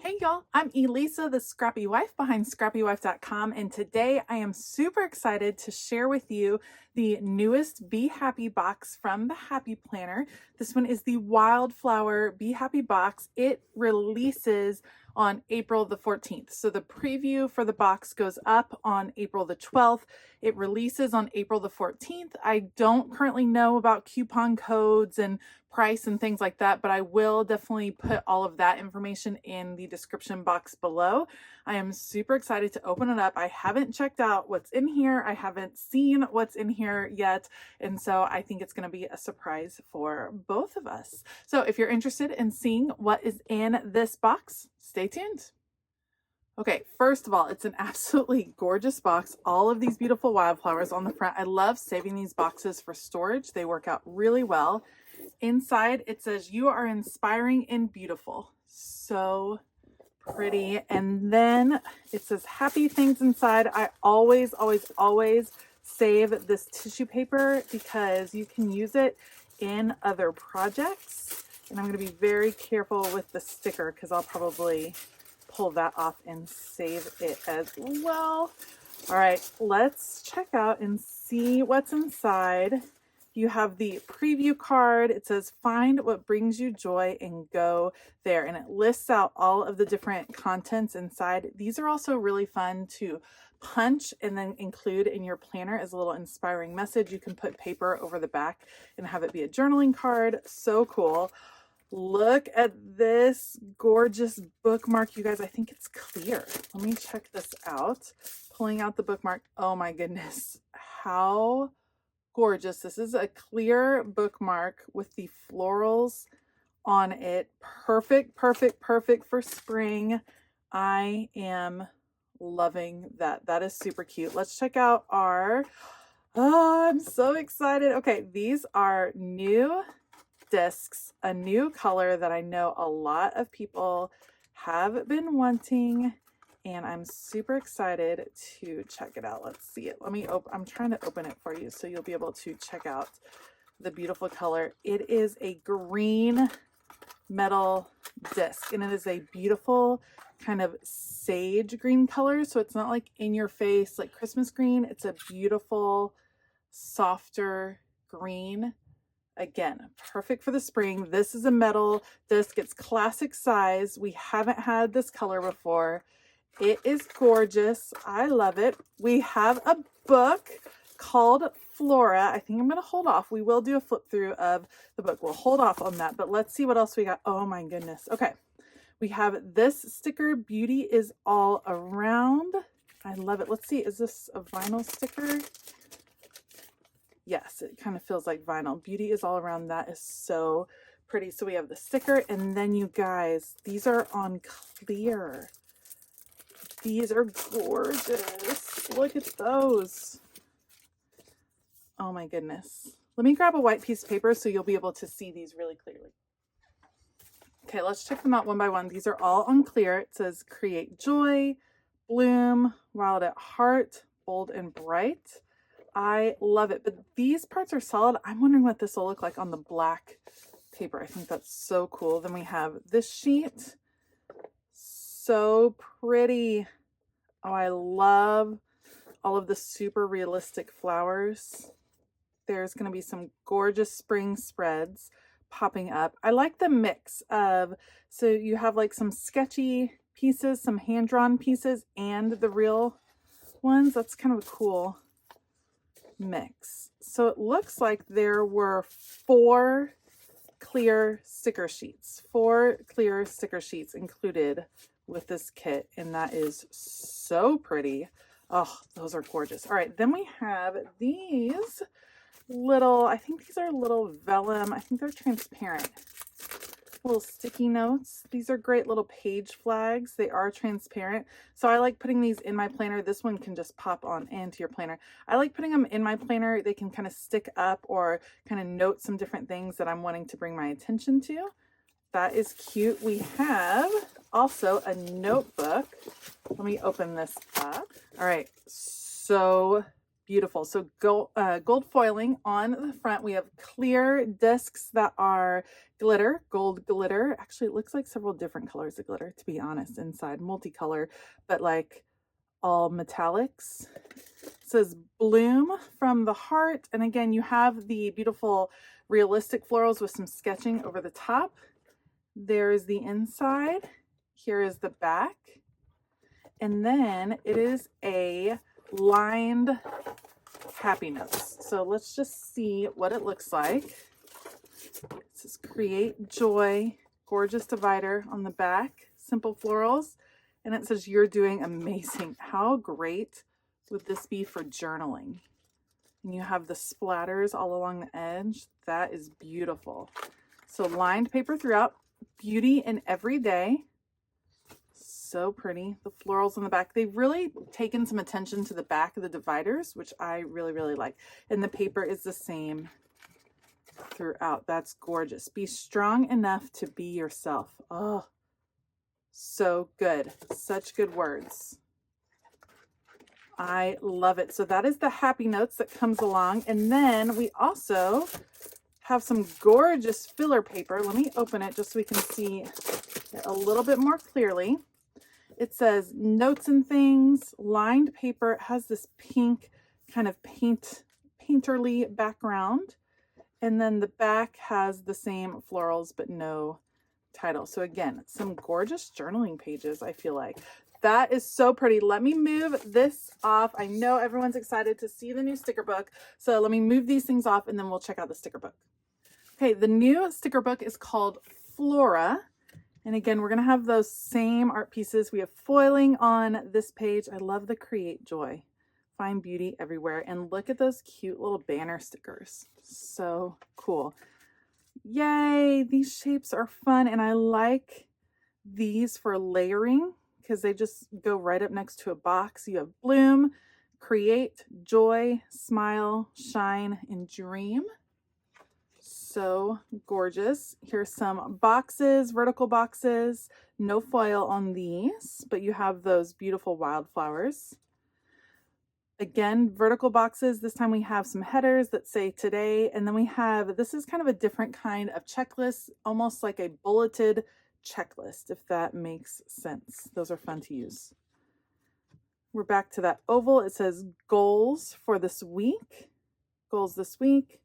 Hey y'all, I'm Elisa, the Scrappy Wife behind ScrappyWife.com, and today I am super excited to share with you the newest Be Happy box from the Happy Planner. This one is the Wildflower Be Happy box. It releases on April the 14th. So the preview for the box goes up on April the 12th. It releases on April the 14th. I don't currently know about coupon codes and price and things like that, but I will definitely put all of that information in the description box below. I am super excited to open it up. I haven't checked out what's in here. I haven't seen what's in here yet. And so I think it's going to be a surprise for both of us. So if you're interested in seeing what is in this box, stay tuned. Okay, first of all, it's an absolutely gorgeous box. All of these beautiful wildflowers on the front. I love saving these boxes for storage. They work out really well. Inside, it says, "You are inspiring and beautiful." So pretty. And then it says happy things inside. I always save this tissue paper because you can use it in other projects. And I'm going to be very careful with the sticker because I'll probably pull that off and save it as well. All right, let's check out and see what's inside. You have the preview card. It says, "Find what brings you joy and go there." And it lists out all of the different contents inside. These are also really fun to punch and then include in your planner as a little inspiring message. You can put paper over the back and have it be a journaling card. So cool. Look at this gorgeous bookmark, you guys. I think it's clear. Let me check this out. Pulling out the bookmark. Oh my goodness. How gorgeous. This is a clear bookmark with the florals on it. Perfect for spring. I am loving that. That is super cute. Let's check out our, oh, I'm so excited. Okay, these are new discs, a new color that I know a lot of people have been wanting, and I'm super excited to check it out. Let's see it. Let me open. I'm trying to open it for you so you'll be able to check out the beautiful color. It is a green metal disc, and it is a beautiful kind of sage green color. So it's not like in your face like Christmas green. It's a beautiful, softer green. Again, perfect for the spring. This is a metal disc. It's classic size. We haven't had this color before. It is gorgeous. I love it. We have a book called Flora. I think I'm going to hold off. We will do a flip through of the book. We'll hold off on that, but let's see what else we got. Oh my goodness. Okay. We have this sticker, "Beauty is all around." I love it. Let's see. Is this a vinyl sticker? Yes, it kind of feels like vinyl. "Beauty is all around." That is so pretty. So we have the sticker, and then you guys, these are on clear. These are gorgeous. Look at those. Oh my goodness. Let me grab a white piece of paper so you'll be able to see these really clearly. Okay, let's check them out one by one. These are all on clear. It says "Create Joy," "Bloom," "Wild at Heart," "Bold and Bright." I love it, but these parts are solid. I'm wondering what this will look like on the black paper. I think that's so cool. Then we have this sheet. So pretty. Oh, I love all of the super realistic flowers. There's going to be some gorgeous spring spreads popping up. I like the mix of, so you have like some sketchy pieces, some hand-drawn pieces, and the real ones. That's kind of a cool mix. So it looks like there were 4 clear sticker sheets, 4 clear sticker sheets included with this kit, and that is so pretty. Oh, those are gorgeous. All right, then we have these little, I think these are little vellum, I think they're transparent, little sticky notes. These are great little page flags. They are transparent, so I like putting these in my planner. This one can just pop on into your planner. I like putting them in my planner. They can kind of stick up or kind of note some different things that I'm wanting to bring my attention to. That is cute. We have also a notebook. Let me open this up. All right, so beautiful. So gold foiling on the front. We have clear discs that are glitter, gold glitter. Actually, it looks like several different colors of glitter, to be honest, inside, multicolor, but like all metallics. It says bloom from the heart. And again, you have the beautiful realistic florals with some sketching over the top. There's the inside. Here is the back. And then it is a lined happy notes. So let's just see what it looks like. It says create joy, gorgeous divider on the back, simple florals. And it says you're doing amazing. How great would this be for journaling? And you have the splatters all along the edge. That is beautiful. So lined paper throughout, beauty in every day. So pretty. The florals on the back. They've really taken some attention to the back of the dividers, which I really, really like. And the paper is the same throughout. That's gorgeous. Be strong enough to be yourself. Oh, so good. Such good words. I love it. So that is the happy notes that comes along. And then we also have some gorgeous filler paper. Let me open it just so we can see it a little bit more clearly. It says notes and things, lined paper. It has this pink kind of painterly background. And then the back has the same florals, but no title. So again, some gorgeous journaling pages, I feel like. That is so pretty. Let me move this off. I know everyone's excited to see the new sticker book. So let me move these things off and then we'll check out the sticker book. Okay, the new sticker book is called Flora. And again, we're going to have those same art pieces. We have foiling on this page. I love the create joy. Find beauty everywhere. And look at those cute little banner stickers. So cool. Yay, these shapes are fun. And I like these for layering because they just go right up next to a box. You have bloom, create, joy, smile, shine, and dream. So gorgeous. Here's some boxes, vertical boxes, no foil on these, but you have those beautiful wildflowers. Again, vertical boxes. This time we have some headers that say today, and then we have, this is kind of a different kind of checklist, almost like a bulleted checklist, if that makes sense. Those are fun to use. We're back to that oval. It says goals for this week, goals this week.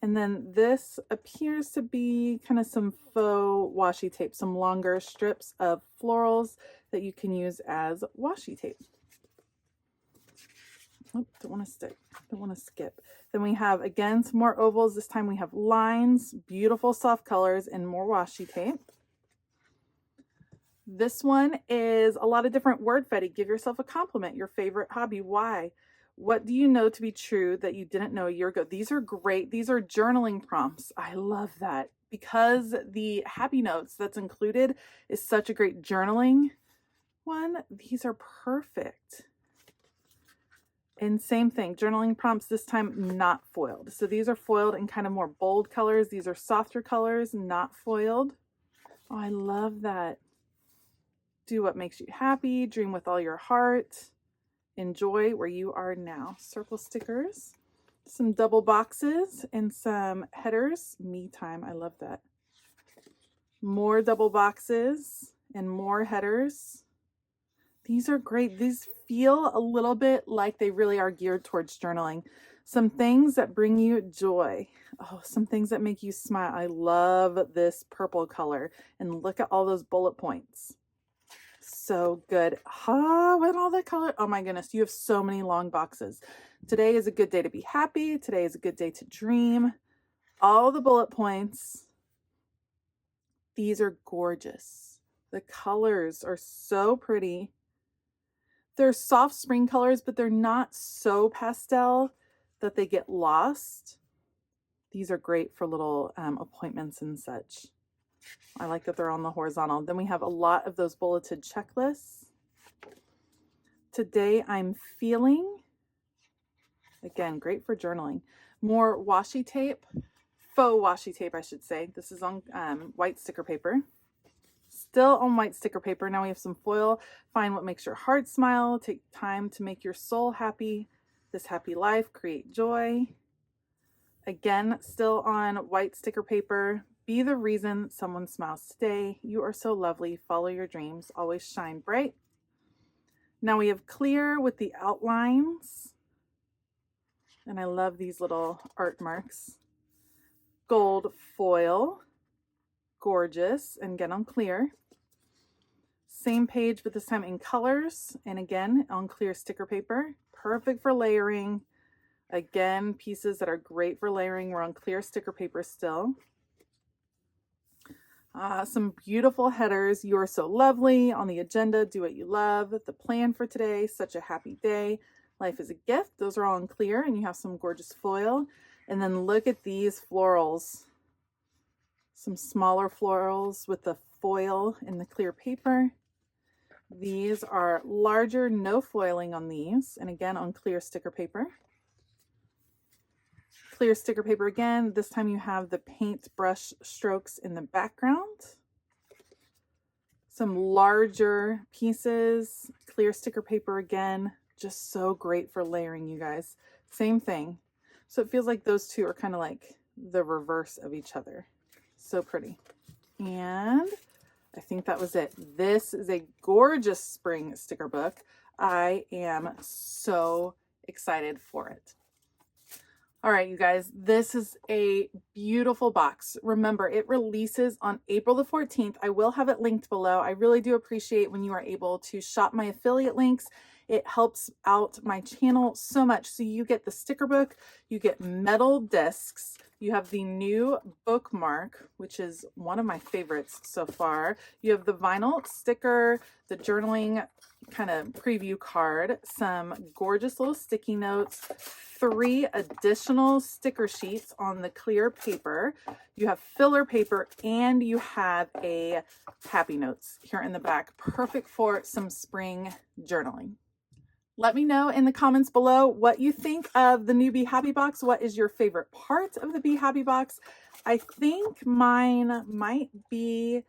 And then this appears to be kind of some faux washi tape, some longer strips of florals that you can use as washi tape. Oh, don't want to stick, don't want to skip. Then we have, again, some more ovals. This time we have lines, beautiful soft colors, and more washi tape. This one is a lot of different word fetty. Give yourself a compliment, your favorite hobby. Why? What do you know to be true that you didn't know a year ago? These are great. These are journaling prompts. I love that because the happy notes that's included is such a great journaling one. These are perfect. And same thing, journaling prompts, this time not foiled. So these are foiled in kind of more bold colors. These are softer colors, not foiled. Oh, I love that. Do what makes you happy. Dream with all your heart. Enjoy where you are now. Circle stickers, some double boxes, and some headers. Me time. I love that. More double boxes and more headers. These are great. These feel a little bit like they really are geared towards journaling. Some things that bring you joy. Oh, some things that make you smile. I love this purple color. And look at all those bullet points. So good. Oh, and all that color. Oh my goodness, you have so many long boxes. Today is a good day to be happy. Today is a good day to dream. All the bullet points. These are gorgeous. The colors are so pretty. They're soft spring colors, but they're not so pastel that they get lost. These are great for little appointments and such. I like that they're on the horizontal. Then we have a lot of those bulleted checklists. Today I'm feeling, again, great for journaling. More washi tape, faux washi tape, I should say. This is on white sticker paper. Still on white sticker paper. Now we have some foil. Find what makes your heart smile. Take time to make your soul happy. This happy life, create joy. Again, still on white sticker paper. Be the reason someone smiles today. You are so lovely. Follow your dreams. Always shine bright. Now we have clear with the outlines. And I love these little art marks. Gold foil. Gorgeous. And again on clear. Same page, but this time in colors. And again on clear sticker paper. Perfect for layering. Again, pieces that are great for layering. We're on clear sticker paper still. Some beautiful headers. You are so lovely. On the agenda, do what you love. The plan for today, such a happy day. Life is a gift. Those are all in clear, and you have some gorgeous foil. And then look at these florals. Some smaller florals with the foil in the clear paper. These are larger, no foiling on these. And again, on clear sticker paper. Clear sticker paper again. This time you have the paintbrush strokes in the background. Some larger pieces. Clear sticker paper again. Just so great for layering, you guys. Same thing. So it feels like those two are kind of like the reverse of each other. So pretty. And I think that was it. This is a gorgeous spring sticker book. I am so excited for it. All right, you guys, this is a beautiful box. Remember, it releases on April the 14th. I will have it linked below. I really do appreciate when you are able to shop my affiliate links. It helps out my channel so much. So you get the sticker book, you get metal discs, you have the new bookmark, which is one of my favorites so far. You have the vinyl sticker, the journaling kind of preview card, some gorgeous little sticky notes, 3 additional sticker sheets on the clear paper. You have filler paper, and you have a happy notes here in the back. Perfect for some spring journaling. Let me know in the comments below what you think of the new Be Happy box. What is your favorite part of the Be Happy box? I think mine might be,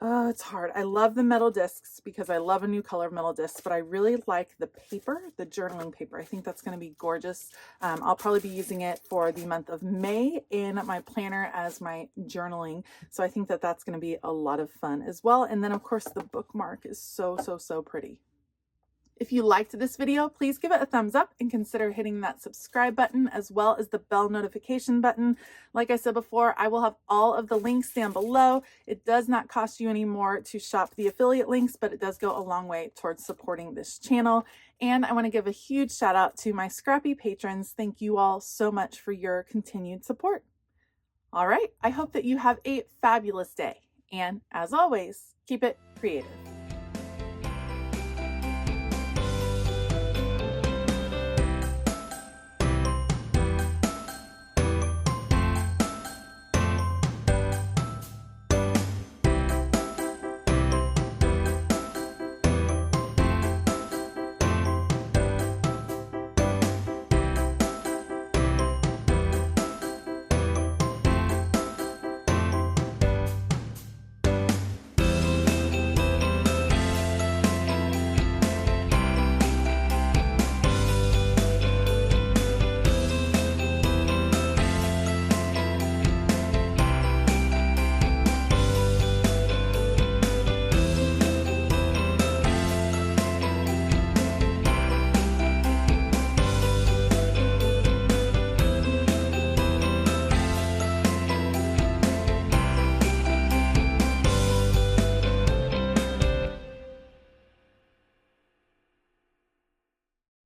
oh, it's hard. I love the metal discs because I love a new color of metal discs, but I really like the paper, the journaling paper. I think that's going to be gorgeous. I'll probably be using it for the month of May in my planner as my journaling. So I think that that's going to be a lot of fun as well. And then of course the bookmark is so, so, so pretty. If you liked this video, please give it a thumbs up and consider hitting that subscribe button as well as the bell notification button. Like I said before, I will have all of the links down below. It does not cost you any more to shop the affiliate links, but it does go a long way towards supporting this channel. And I want to give a huge shout out to my Scrappy patrons. Thank you all so much for your continued support. All right, I hope that you have a fabulous day. And as always, keep it creative.